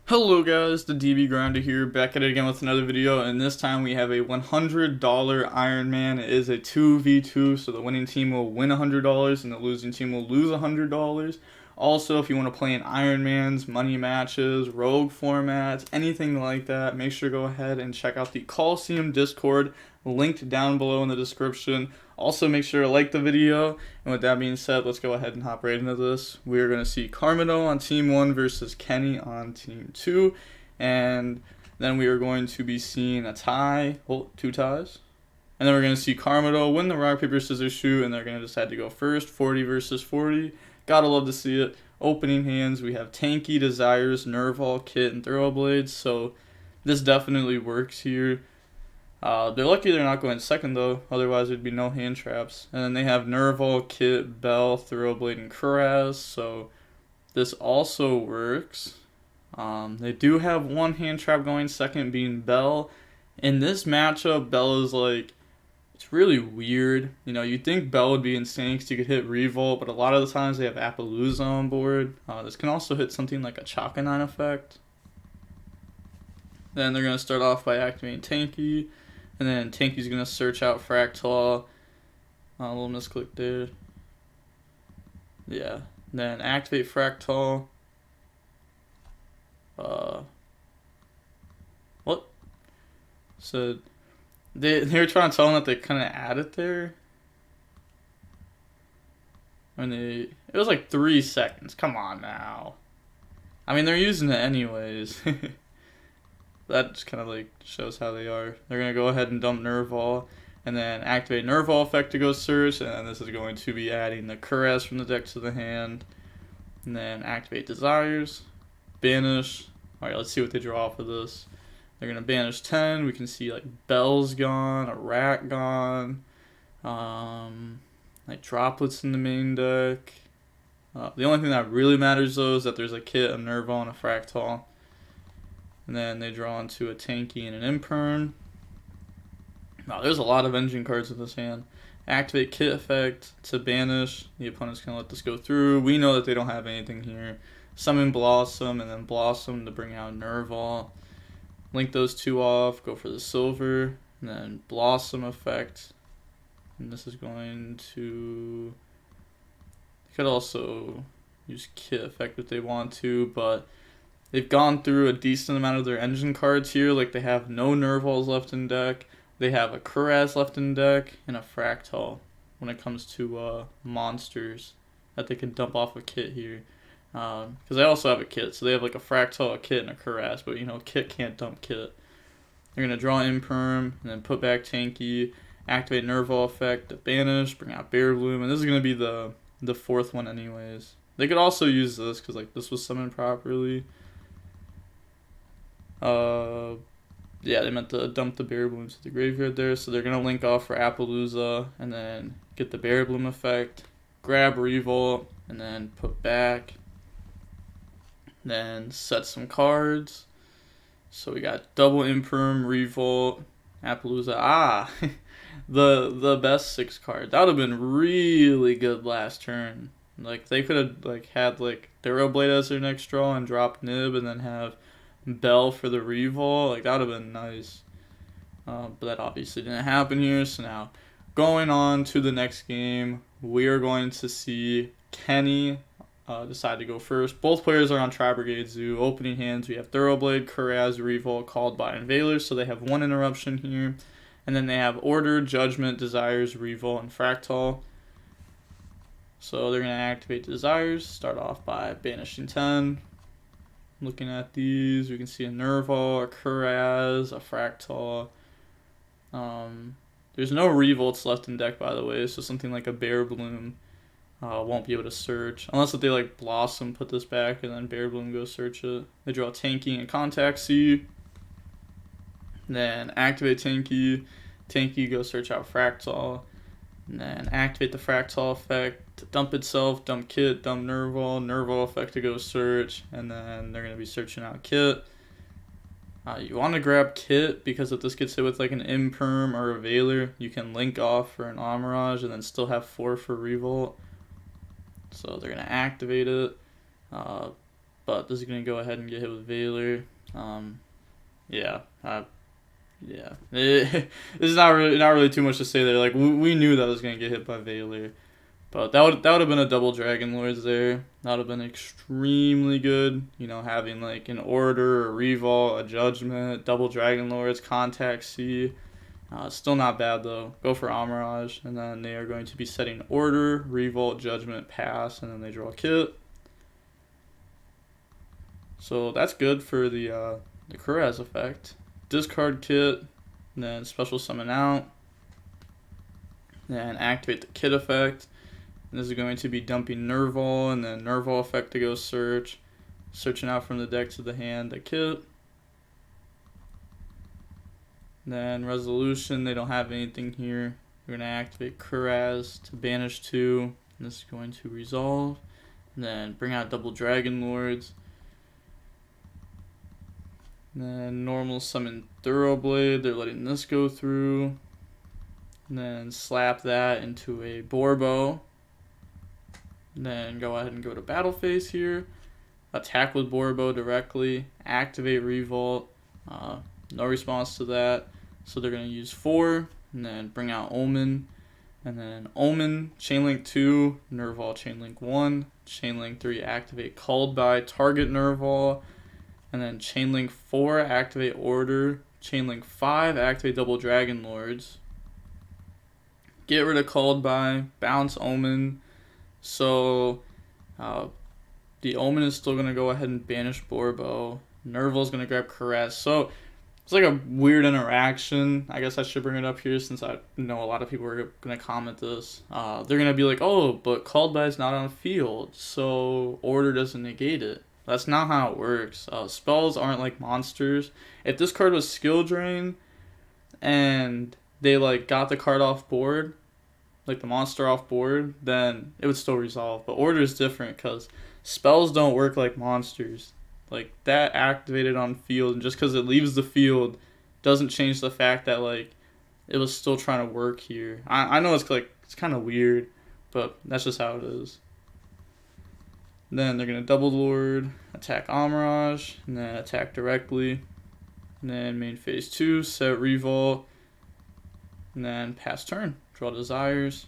Hello guys, the DB Grinder here, back at it again with another video, and this time we have a $100 Iron Man. It is a 2v2, so the winning team will win $100 and the losing team will lose $100. Also, if you want to play in Iron Man's, money matches, rogue formats, anything like that, make sure to go ahead and check out the Coliseum Discord, linked down below in the description. Also, make sure to like the video, and with that being said, let's go ahead and hop right into this. We're going to see Carmino on Team 1 versus Kenny on Team 2, and then we are going to be seeing a tie, two ties, and then we're going to see Carmino win the rock, paper, scissors, shoot, and they're going to decide to go first, 40 versus 40. Gotta love to see it. Opening hands, we have Tanky, Desires, Nerval, Kit, and Thoroughblades, so this definitely works here. They're lucky they're not going second though, otherwise there'd be no hand traps. And then they have Nerval, Kit, Bell, Thoroughblade, and Kuraz, so this also works. They do have one hand trap going second, being Bell. In this matchup, Bell is like, it's really weird. You know, you'd think Bell would be insane because you could hit Revolt, but a lot of the times they have Appaloosa on board. This can also hit something like a Chakanine effect. Then they're going to start off by activating Tanky, and then Tanky's going to search out Fractal. A little misclick there. Yeah. Then activate Fractal. What? So they were trying to tell him that they kind of added there. It was like 3 seconds. Come on now. I mean, they're using it anyways. That just kind of like shows how they are. They're going to go ahead and dump Nerval, and then activate Nerval effect to go search, and then this is going to be adding the Kuraz from the deck to the hand. And then activate Desires, banish. Alright, let's see what they draw off of this. They're going to banish 10. We can see like Bell's gone, a Rat gone, like Droplets in the main deck. The only thing that really matters though is that there's a Kit, a Nerval, and a Fractal. And then they draw into a Tanky and an Imperm. Wow, there's a lot of engine cards in this hand. Activate Kit effect to banish. The opponent's going to let this go through. We know that they don't have anything here. Summon Blossom, and then Blossom to bring out Nerval. Link those two off, go for the silver, and then Blossom effect. And this is going to... They could also use Kit effect if they want to, but they've gone through a decent amount of their engine cards here. Like, they have no Nervals left in deck. They have a Kuraz left in deck and a Fractal when it comes to monsters that they can dump off a Kit here. Because they also have a Kit. So they have like a Fractal, a Kit, and a Kuraz. But, you know, Kit can't dump Kit. They're going to draw Imperm and then put back Tanky. Activate Nerval effect to banish. Bring out Bear Bloom. And this is going to be the fourth one anyways. They could also use this because like this was summoned properly. Yeah, they meant to dump the Bear Blooms to the graveyard there, so they're going to link off for Appaloosa, and then get the Bear Bloom effect, grab Revolt, and then put back, then set some cards. So we got double Imperm, Revolt, Appaloosa, the best 6 card. That would have been really good last turn. Like, they could have like had like Thoroughblade as their next draw and drop Nib, and then have Bell for the Revolt. Like, that would have been nice. But that obviously didn't happen here. So now, going on to the next game, we are going to see Kenny decide to go first. Both players are on Tri-Brigade Zoo. Opening hands, we have Thoroughblade, Kuraz, Revolt, Called by Invader. So they have 1 interruption here. And then they have Order, Judgment, Desires, Revolt, and Fractal. So they're going to activate Desires. Start off by banishing 10. Looking at these, we can see a Nerval, a Kuraz, a Fractal. There's no Revolts left in deck, by the way, so something like a Bear Bloom won't be able to search. Unless if they like Blossom, put this back, and then Bear Bloom goes search it. They draw Tanky and Contact C. Then activate Tanky. Tanky goes search out Fractal. And then activate the Fractal effect to dump itself, dump Kit, dump Nerval, Nerval effect to go search, and then they're going to be searching out Kit. You want to grab Kit because if this gets hit with like an Imperm or a Veiler, you can link off for an Amirage and then still have 4 for Revolt. So they're going to activate it. but this is going to go ahead and get hit with Valor. Yeah. There's not really too much to say there. Like, we knew that was going to get hit by Valor. But that would have been a double Dragon Lords there. That would have been extremely good. You know, having like an Order, a Revolt, a Judgment, double Dragon Lords, Contact C. Still not bad though. Go for Amirage, and then they are going to be setting Order, Revolt, Judgment, Pass, and then they draw a kit. So that's good for the Kuraz effect. Discard kit, and then special summon out, then activate the kit effect. And this is going to be dumping Nerval, and then Nerval effect to go search, searching out from the deck to the hand the kit. Then Resolution, they don't have anything here. We're going to activate Kuraz to banish 2. And this is going to resolve. And then bring out double Dragon Lords. And then normal summon Thoroughblade, they're letting this go through. And then slap that into a Borbo. And then go ahead and go to battle phase here. Attack with Borbo directly. Activate Revolt. No response to that. So they're going to use 4. And then bring out Omen. And then Omen, Chainlink 2, Nerval, Chainlink 1. Chainlink 3, activate Called By, target Nerval. And then Chainlink 4, activate Order. Chainlink 5, activate double Dragon Lords. Get rid of Called By, bounce Omen. So the Omen is still going to go ahead and banish Borbo. Nerval's going to grab Kuraz. So it's like a weird interaction. I guess I should bring it up here since I know a lot of people are going to comment this. They're going to be like, oh, but Called By is not on field, so Order doesn't negate it. That's not how it works. Spells aren't like monsters. If this card was skill drain and they like got the card off board, like the monster off board, then it would still resolve. But Order is different because spells don't work like monsters. Like that activated on field, and just because it leaves the field doesn't change the fact that like it was still trying to work here. I know it's like it's kind of weird, but that's just how it is. Then they're going to double Lord, attack Amirage, and then attack directly. And then main phase 2, set Revolt, and then pass turn. Draw Desires.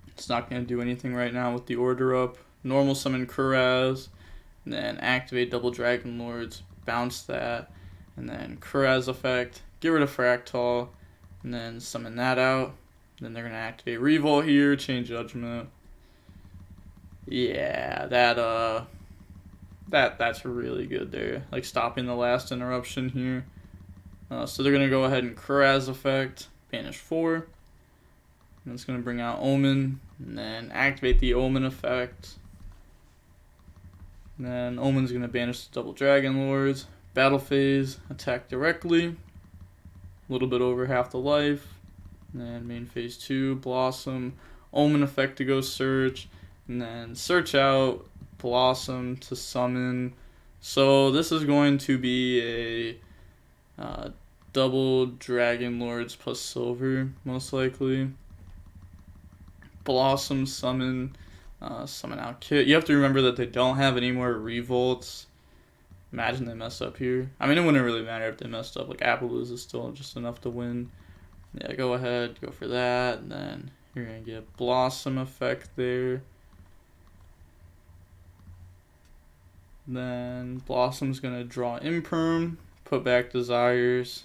It's not going to do anything right now with the Order up. Normal summon Kuraz, and then activate double Dragon Lords, bounce that, and then Kuraz effect, get rid of Fractal, and then summon that out. Then they're going to activate Revolt here, chain Judgment. Yeah, that's really good there. Like stopping the last interruption here. So they're going to go ahead and Kuraz effect, banish 4. And it's going to bring out Omen, and then activate the Omen effect. And then Omen's going to banish the double Dragon Lords. Battle phase, attack directly. A little bit over half the life. And then main phase 2, Blossom. Omen effect to go search. And then search out, Blossom to summon. So this is going to be a double Dragon Lords plus Silver, most likely. Blossom summon, summon out kit. You have to remember that they don't have any more Revolts. Imagine they mess up here. I mean, it wouldn't really matter if they messed up. Like, Appaloosa is still just enough to win. Yeah, go ahead, go for that. And then you're going to get Blossom effect there. Then Blossom's going to draw Imperm, put back Desires.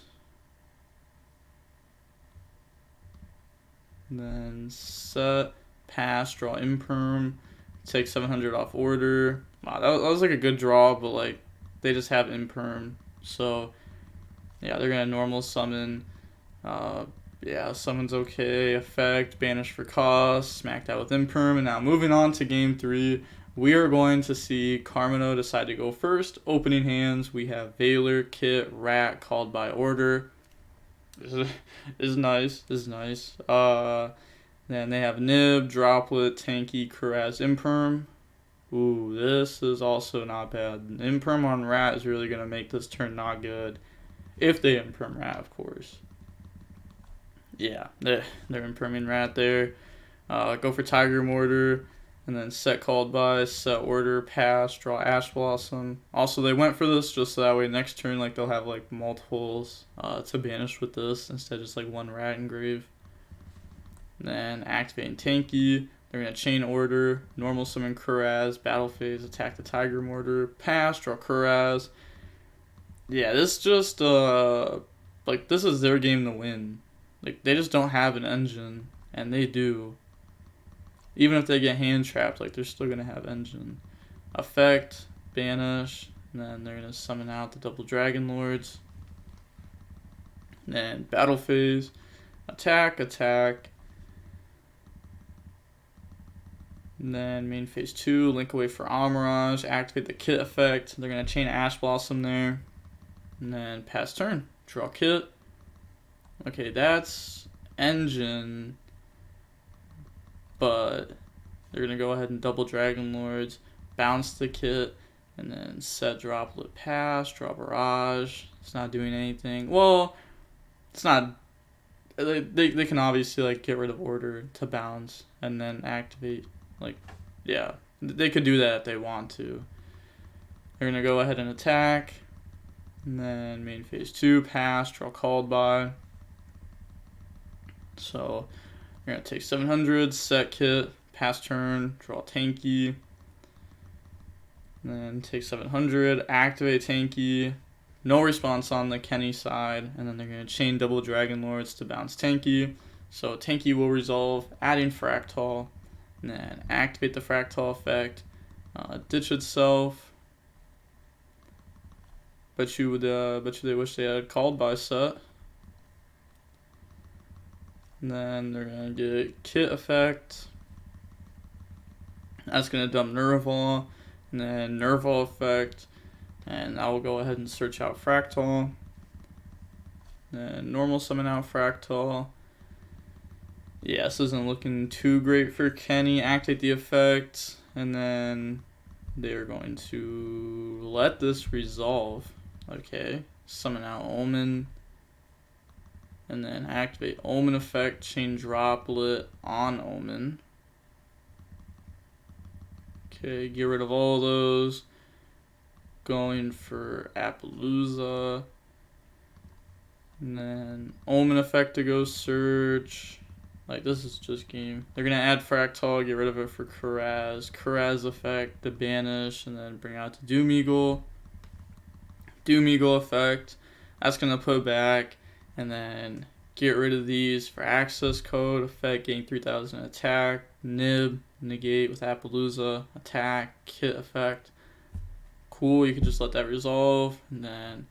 Then set, pass, draw Imperm, take 700 off Order. Wow, that was like a good draw, but like they just have Imperm. So yeah, they're going to normal summon. Yeah, summon's okay. Effect, banish for cost, smack that with Imperm. And now moving on to game 3. We are going to see Carmino decide to go first. Opening hands, we have Valor, Kit, Rat, Called By Order. This is nice. This is nice. Then they have Nib, Droplet, Tanky, Kuraz, Imperm. Ooh, this is also not bad. Imperm on Rat is really going to make this turn not good. If they Imperm Rat, of course. Yeah, they're Imperming Rat there. Go for Tiger Mortar. and then set called by, set order, pass, draw Ash Blossom. Also, they went for this just so that way next turn, like, they'll have, like, multiples to banish with this instead of just, like, one rat engrave. Then activating Tanky. They're going to chain order, normal summon Kuraz, battle phase, attack the Tiger Mortar, pass, draw Kuraz. Yeah, this just, like, this is their game to win. Like, they just don't have an engine, and they do. Even if they get hand trapped, like, they're still going to have engine. Effect, banish, and then they're going to summon out the double Dragon Lords. And then battle phase, attack, attack. And then main phase 2, link away for Amirage, activate the kit effect. They're going to chain Ash Blossom there. And then pass turn, draw kit. Okay, that's engine. But they're going to go ahead and double Dragon Lords, bounce the kit, and then set droplet pass, draw barrage. It's not doing anything. Well, it's not. They can obviously, like, get rid of order to bounce and then activate. Like, yeah, they could do that if they want to. They're going to go ahead and attack. And then main phase 2, pass, draw called by. So you're going to take 700, set kit, pass turn, draw Tanky. And then take 700, activate Tanky. No response on the Kenny side. And then they're going to chain double Dragon Lords to bounce Tanky. So Tanky will resolve, adding Fractal. And then activate the Fractal effect. Ditch itself. Bet you they wish they had called by set. And then they're gonna get kit effect. That's gonna dump Nerval. And then Nerval effect. And I will go ahead and search out Fractal. Then normal summon out Fractal. Yeah, this isn't looking too great for Kenny. Activate the effect. And then they're going to let this resolve. Okay, summon out Omen. And then activate Omen effect, chain droplet on Omen. Okay, get rid of all those. Going for Appaloosa. And then Omen effect to go search. Like, this is just game. They're going to add Fractal, get rid of it for Kuraz. Kuraz effect, the banish, and then bring out the Doom Eagle. Doom Eagle effect. That's going to put back. And then get rid of these for access code. Effect, gain 3000 attack. Nib, negate with Appaloosa. Attack, kit effect. Cool, you can just let that resolve. And then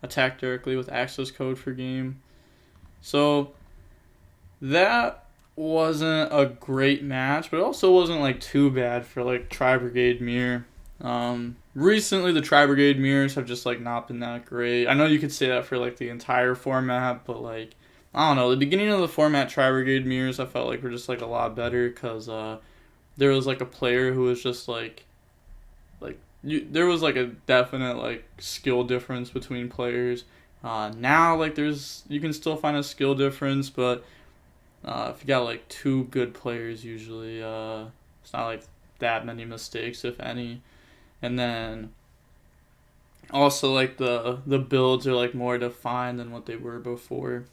attack directly with access code for game. So that wasn't a great match, but it also wasn't, like, too bad for, like, Tri-Brigade Mirror. Recently the Tri-Brigade mirrors have just, like, not been that great. I know you could say that for, like, the entire format, but, like, I don't know, the beginning of the format Tri-Brigade mirrors I felt like were just, like, a lot better, because there was, like, a player who was just, like there was, like, a definite, like, skill difference between players. Now, like, you can still find a skill difference, but if you got, like, two good players, usually, it's not, like, that many mistakes, if any. And then also, like, the builds are, like, more defined than what they were before.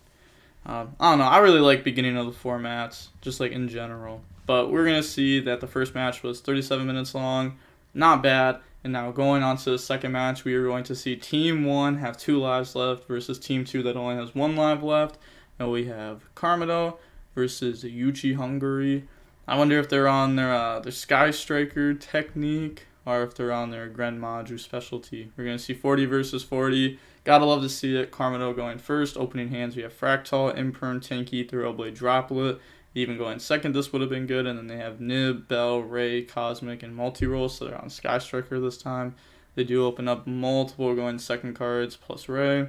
I don't know. I really like beginning of the formats, just, like, in general. But we're going to see that the first match was 37 minutes long. Not bad. And now going on to the second match, we are going to see Team 1 have 2 lives left versus Team 2 that only has 1 live left. And we have Karmado versus Yuchi Hungary. I wonder if they're on their Sky Striker technique or if they're on their Grand Maju specialty. We're going to see 40 versus 40. Gotta love to see it. Karmado going first. Opening hands, we have Fractal, Imperm, Tanky, Thoroughblade, Droplet. Even going second, this would have been good. And then they have Nib, Bell, Ray, Cosmic, and Multi-Roll. So they're on Sky Striker this time. They do open up multiple going second cards plus Ray.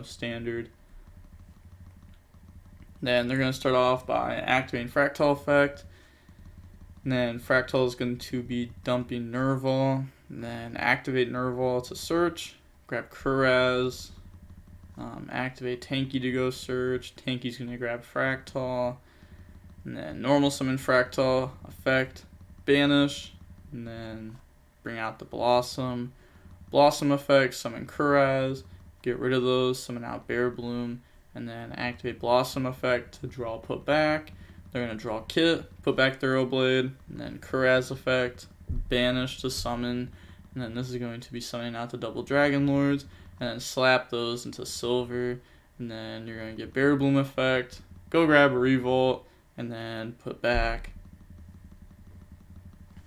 Standard. Then they're going to start off by activating Fractal effect. And then Fractal is going to be dumping Nerval. And then activate Nerval to search. Grab Kuraz. Activate Tanky to go search. Tanky's going to grab Fractal. And then normal summon Fractal effect. banish, and then bring out the Blossom effect, summon Kuraz, get rid of those, summon out Bear Bloom, and then activate Blossom effect to draw put back. They're going to draw Kit, put back Thoroughblade, and then Kuraz effect, banish to summon, and then this is going to be summoning out the double Dragon Lords, and then slap those into silver, and then you're going to get Bear Bloom effect, go grab a Revolt, and then put back.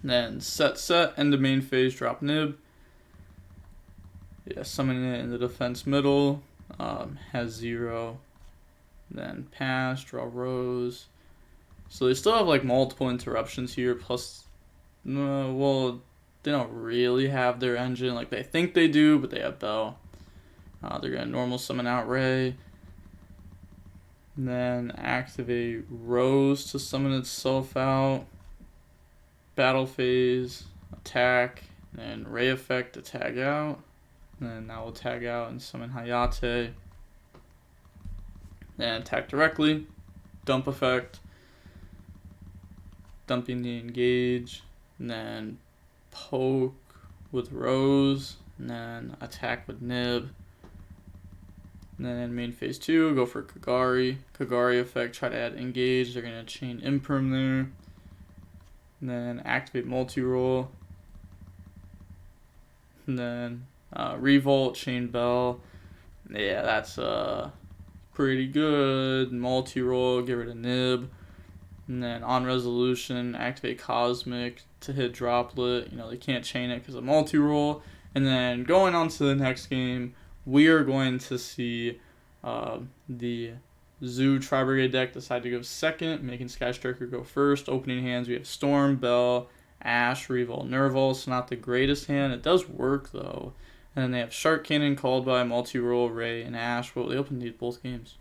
And then set, end of main phase, drop Nib. Yeah, summoning it in the defense middle, has 0. Then pass, draw Rose. So they still have like multiple interruptions here, plus, well, they don't really have their engine. Like they think they do, but they have Bell. They're going to normal summon out Ray. And then activate Rose to summon itself out. Battle phase, attack, and then Ray effect to tag out. And then that will tag out and summon Hayate. Then attack directly, dump effect, dumping the engage, and then poke with Rose, and then attack with Nib. And then main phase 2, go for Kagari. Kagari effect, try to add engage. They're going to chain Imperm there. And then activate multi-roll. And then Revolt, chain Bell. Yeah, that's pretty good. Multi-roll, get rid of Nib. And then on resolution, activate Cosmic to hit Droplet. You know, they can't chain it because of multi-roll. And then going on to the next game, we are going to see the Zoo Tri-Brigade deck decide to go second, making Sky Striker go first. Opening hands, we have Storm, Bell, Ash, Revolt, Nerval. So not the greatest hand. It does work though. And then they have Shark Cannon, called by multi-roll, Ray, and Ash. Well, they opened these both games.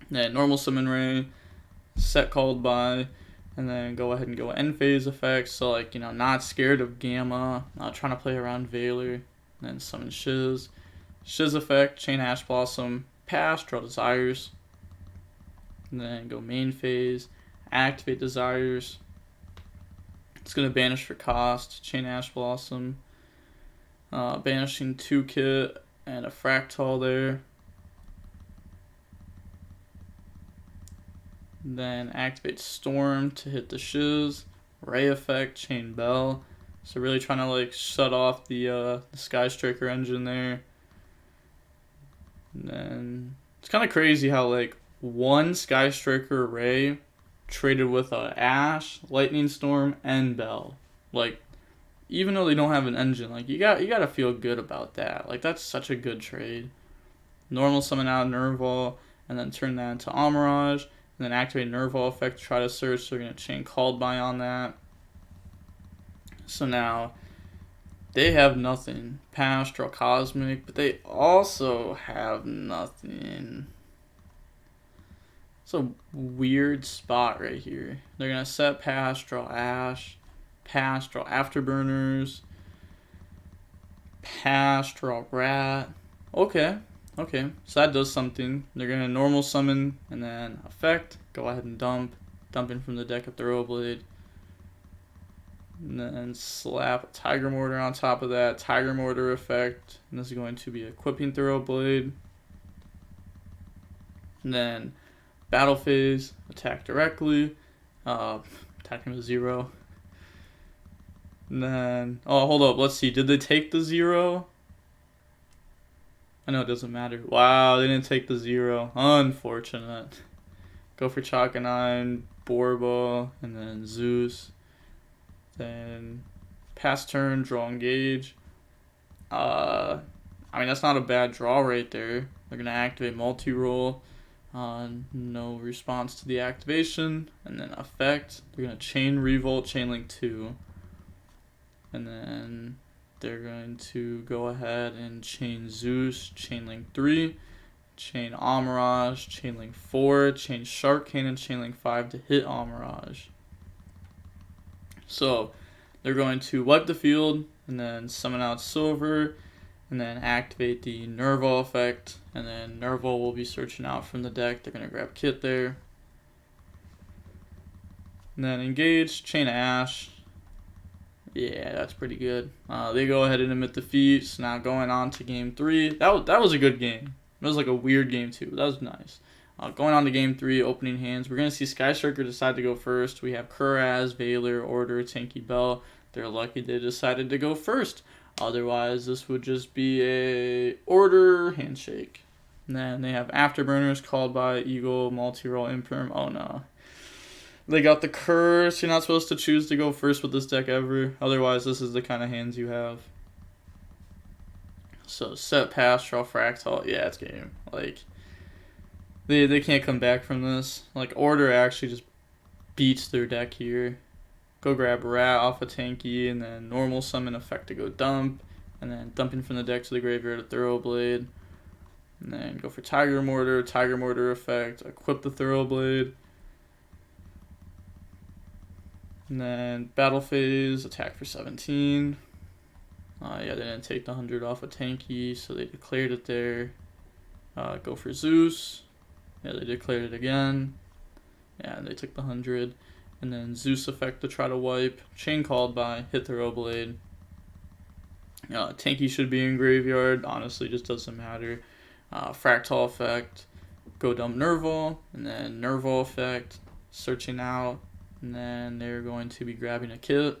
And then normal summon Ray, set called by, and then go ahead and go end phase effects. So like, you know, not scared of Gamma, not trying to play around Valor. And then summon Shiz. Shiz effect, chain Ash Blossom, pass, draw Desires. And then go main phase, activate Desires. It's going to banish for cost, chain Ash Blossom. Banishing 2 Kit and a Fractal there. Then activate Storm to hit the Shiz. Ray effect, chain Bell. So really trying to like shut off the Sky Striker engine there. And then it's kind of crazy how like one Sky Striker Ray traded with a Ash, Lightning Storm, and Bell. Like, even though they don't have an engine, like you gotta feel good about that. Like that's such a good trade. Normal summon out Nerval, and then turn that into Amirage, and then activate Nerval effect to try to search. So we're gonna chain called by on that. So now they have nothing. Pass, draw Cosmic, but they also have nothing. It's a weird spot right here. They're gonna set pass, draw Ash. Pass, draw Afterburners. Pass, draw Rat. Okay. So that does something. They're going to normal summon and then effect. Go ahead and dump. Dumping from the deck of Thoroughblade. And then slap a Tiger Mortar on top of that. Tiger Mortar effect. And this is going to be equipping Thoroughblade. And then battle phase. Attack directly. Attacking with 0. And then, oh, hold up, let's see. Did they take the 0? I know it doesn't matter. Wow, they didn't take the 0. Unfortunate. Go for Chakanine, Borbo, and then Zeus. Then pass turn, draw engage. I mean, that's not a bad draw right there. They're going to activate multi-roll. No response to the activation. And then effect. They're going to chain Revolt, chain link 2. And then they're going to go ahead and chain Zeus, chain link 3, chain Amirage, chain link 4, chain Shark Cannon, chain link 5 to hit Amirage. So they're going to wipe the field and then summon out Silver and then activate the Nerval effect. And then Nerval will be searching out from the deck. They're going to grab Kit there. And then engage, Chain of Ash. Yeah, that's pretty good. They go ahead and admit defeat. So now going on to game 3. That was a good game. It was like a weird game too. That was nice. Going on to game 3, opening hands. We're going to see Sky Striker decide to go first. We have Kuraz, Valor, Order, Tanky Bell. They're lucky they decided to go first. Otherwise, this would just be a Order handshake. And then they have Afterburners called by Eagle, Multi-Roll, Imperm. Oh no. They got the curse. You're not supposed to choose to go first with this deck ever. Otherwise, this is the kind of hands you have. So, set, pass, draw, fractal. Yeah, it's game. Like, they can't come back from this. Like, Order actually just beats their deck here. Go grab Rat off a Tanky, and then normal summon effect to go dump. And then dumping from the deck to the graveyard a Thoroughblade. And then go for Tiger Mortar effect, equip the Thoroughblade. And then battle phase, attack for 17. Yeah, they didn't take the 100 off a Tanky, so they declared it there. Go for Zeus. Yeah, they declared it again. Yeah, and they took the 100. And then Zeus effect to try to wipe. Chain called by, hit Thoroughblade. Tanky should be in graveyard. Honestly, just doesn't matter. Fractal effect. Go dump Nerval. And then Nerval effect. Searching out. And then they're going to be grabbing a kit.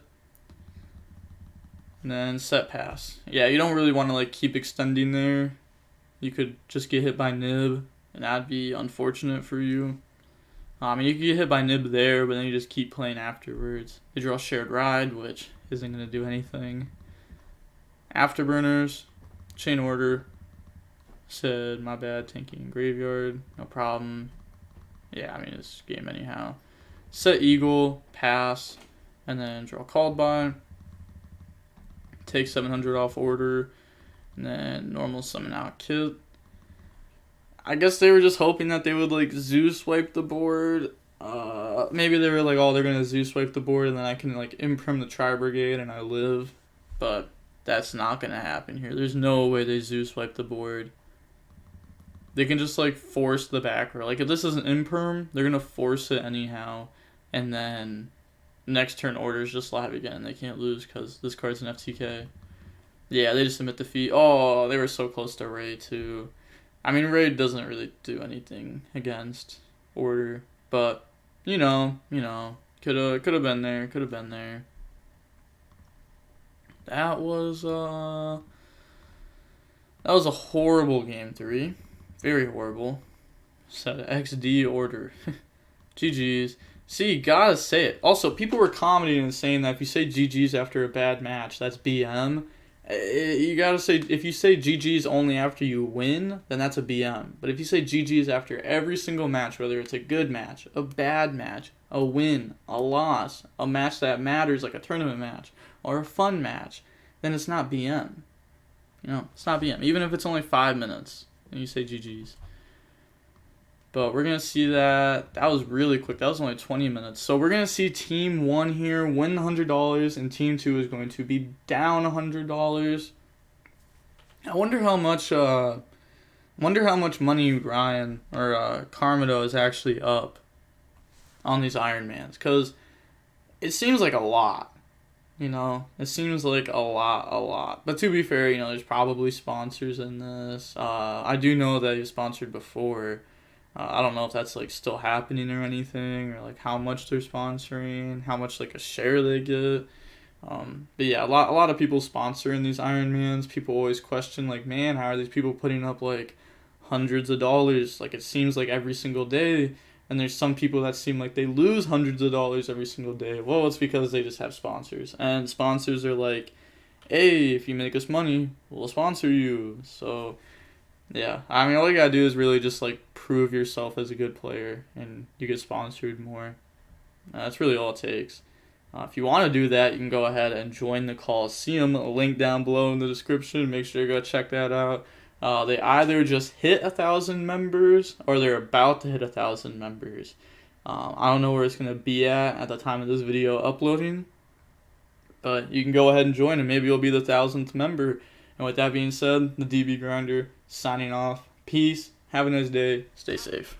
And then set pass. Yeah, you don't really want to like keep extending there. You could just get hit by Nib, and that'd be unfortunate for you. I mean, you could get hit by Nib there, but then you just keep playing afterwards. They draw Shared Ride, which isn't going to do anything. Afterburners, Chain Order. Said, my bad, Tanky in graveyard. No problem. Yeah, I mean, it's game anyhow. Set Eagle, pass, and then draw called by. Take 700 off Order, and then normal summon out kit. I guess they were just hoping that they would like Zeus wipe the board. Maybe they were like, oh, they're gonna Zeus wipe the board, and then I can like imprint the Tri-Brigade and I live. But that's not gonna happen here. There's no way they Zeus wipe the board. They can just like force the back row. Like if this is an imperm, they're gonna force it anyhow. And then next turn Orders just live again. They can't lose because this card's an FTK. Yeah, they just admit defeat. Oh, they were so close to Ray too. I mean, Ray doesn't really do anything against Order, but you know, could have been there. That was a horrible game 3, very horrible. Set XD Order. GG's. See, gotta say it. Also, people were commenting and saying that if you say GG's after a bad match, that's BM. You gotta say, if you say GG's only after you win, then that's a BM. But if you say GG's after every single match, whether it's a good match, a bad match, a win, a loss, a match that matters like a tournament match, or a fun match, then it's not BM. You know, it's not BM. Even if it's only 5 minutes and you say GG's. But we're going to see that was really quick. That was only 20 minutes. So we're going to see Team 1 here win $100, and Team 2 is going to be down $100. I wonder how much money Ryan or Carmado is actually up on these Ironmans. Because it seems like a lot. You know, it seems like a lot. But to be fair, you know, there's probably sponsors in this. I do know that he was sponsored before. I don't know if that's like still happening or anything, or like how much they're sponsoring, how much like a share they get. But yeah, a lot of people sponsoring these Ironmans. People always question like, man, how are these people putting up like hundreds of dollars? Like it seems like every single day. And there's some people that seem like they lose hundreds of dollars every single day. Well, it's because they just have sponsors, and sponsors are like, hey, if you make us money, we'll sponsor you. So yeah, I mean, all you gotta do is really just like prove yourself as a good player, and you get sponsored more. That's really all it takes. If you want to do that, you can go ahead and join the Coliseum. A link down below in the description. Make sure you go check that out. They either just hit 1,000 members, or they're about to hit 1,000 members. I don't know where it's gonna be at the time of this video uploading, but you can go ahead and join, and maybe you'll be the 1,000th member. And with that being said, the DB Grinder signing off. Peace. Have a nice day. Stay safe.